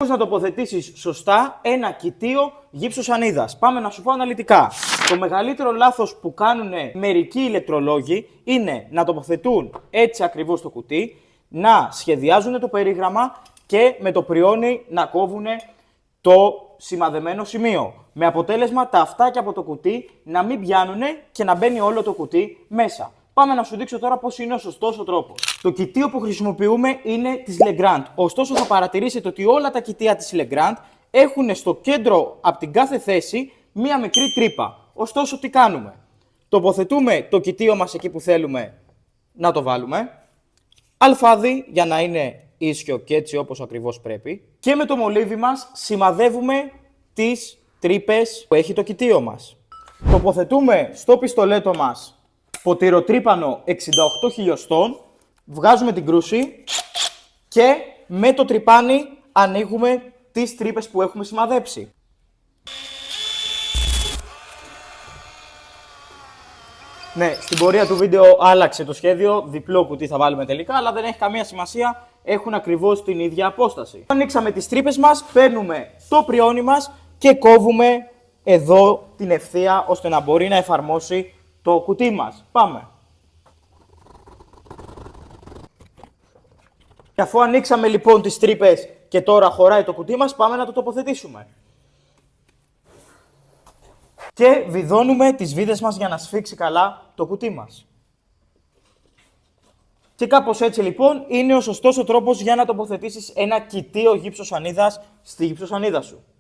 Πώς να τοποθετήσεις σωστά ένα κοιτίο γύψος σανίδας. Πάμε να σου πω αναλυτικά. Το μεγαλύτερο λάθος που κάνουν μερικοί ηλεκτρολόγοι είναι να τοποθετούν έτσι ακριβώς το κουτί, να σχεδιάζουν το περίγραμμα και με το πριόνι να κόβουν το σημαδεμένο σημείο. Με αποτέλεσμα τα αυτάκια από το κουτί να μην πιάνουν και να μπαίνει όλο το κουτί μέσα. Πάμε να σου δείξω τώρα πώς είναι ο σωστός ο τρόπος. Το κοιτίο που χρησιμοποιούμε είναι της Legrand. Ωστόσο θα παρατηρήσετε ότι όλα τα κοιτία της Legrand έχουν στο κέντρο από την κάθε θέση μία μικρή τρύπα. Ωστόσο τι κάνουμε? Τοποθετούμε το κοιτίο μας εκεί που θέλουμε να το βάλουμε. Αλφάδι για να είναι ίσιο και έτσι όπως ακριβώς πρέπει. Και με το μολύβι μας σημαδεύουμε τις τρύπες που έχει το κοιτίο μας. Τοποθετούμε στο πιστολέτο μας ποτηροτρύπανο 68 χιλιοστών, βγάζουμε την κρούση και με το τρυπάνι ανοίγουμε τις τρύπες που έχουμε σημαδέψει. Ναι, στην πορεία του βίντεο άλλαξε το σχέδιο, διπλό κουτί θα βάλουμε τελικά, αλλά δεν έχει καμία σημασία, έχουν ακριβώς την ίδια απόσταση. Ανοίξαμε τις τρύπες μας, παίρνουμε το πριόνι μας και κόβουμε εδώ την ευθεία ώστε να μπορεί να εφαρμόσει το κουτί μας. Πάμε. Και αφού ανοίξαμε λοιπόν τις τρύπες και τώρα χωράει το κουτί μας, πάμε να το τοποθετήσουμε. Και βιδώνουμε τις βίδες μας για να σφίξει καλά το κουτί μας. Και κάπως έτσι λοιπόν είναι ο σωστός ο τρόπος για να τοποθετήσεις ένα κοιτίο γύψος σανίδας στη γύψος σανίδα σου.